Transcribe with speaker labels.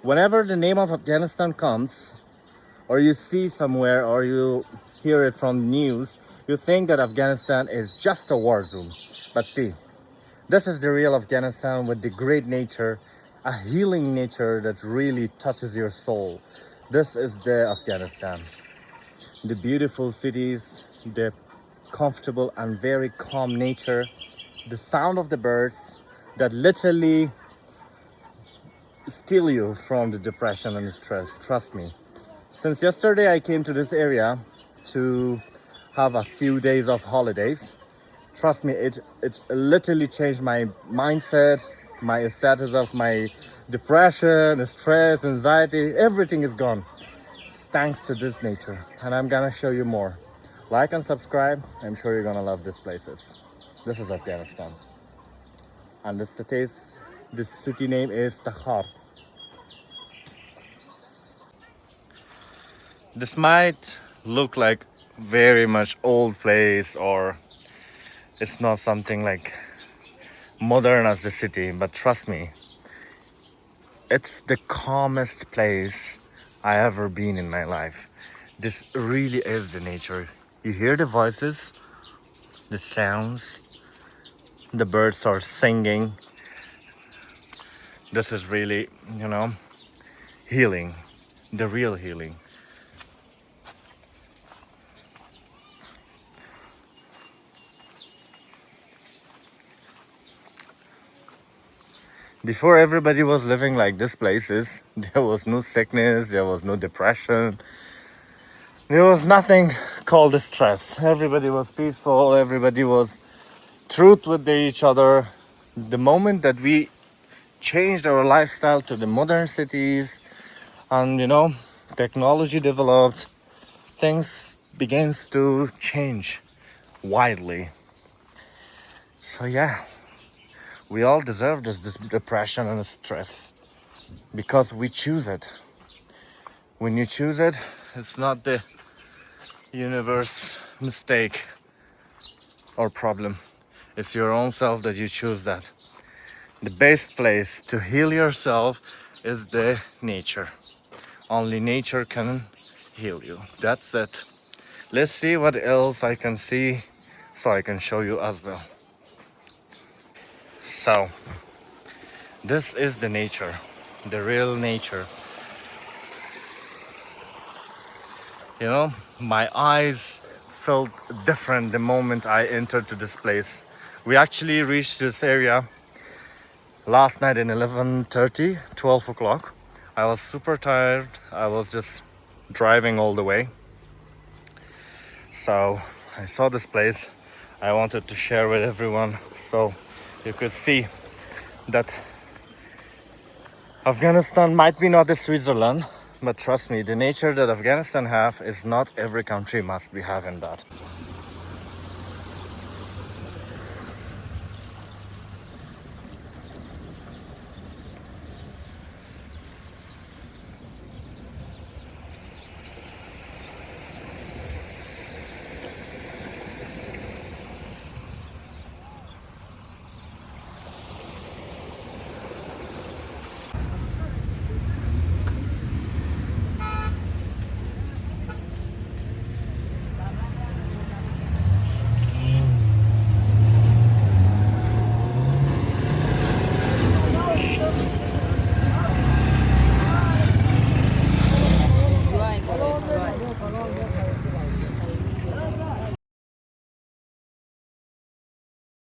Speaker 1: Whenever the name of Afghanistan comes, or you see somewhere, or you hear it from news, you think that Afghanistan is just a war zone. But see, this is the real Afghanistan with the great nature, a healing nature that really touches your soul. This is the Afghanistan. The beautiful cities, the comfortable and very calm nature, the sound of the birds that literally steal you from the depression and the stress. Trust me. Since yesterday I came to this area to have a few days of holidays. Trust me, it literally changed my mindset, my status of my depression, stress, anxiety, everything is gone. Thanks to this nature, and I'm gonna show you more. Like and subscribe. I'm sure you're gonna love these places. This is Afghanistan, and this city name is Takhar. This might look like very much old place, or it's not something like modern as the city, but trust me, it's the calmest place I ever been in my life. This really is the nature. You hear the voices, the sounds, the birds are singing. This is really, healing, the real healing. Before everybody was living like this places, there was no sickness, there was no depression, there was nothing called stress. Everybody was peaceful, everybody was truth with each other. The moment that we changed our lifestyle to the modern cities and technology developed, things begins to change widely. So yeah, we all deserve this depression and stress because we choose it. When you choose it, it's not the universe mistake or problem. It's your own self that you choose that. The best place to heal yourself is the nature. Only nature can heal you. That's it. Let's see what else I can see so I can show you as well. So, this is the nature, the real nature. My eyes felt different the moment I entered to this place. We actually reached this area last night in 11:30, 12 o'clock. I was super tired. I was just driving all the way. So I saw this place. I wanted to share with everyone so you could see that Afghanistan might be not the Switzerland, but trust me, the nature that Afghanistan have is not every country must be having that.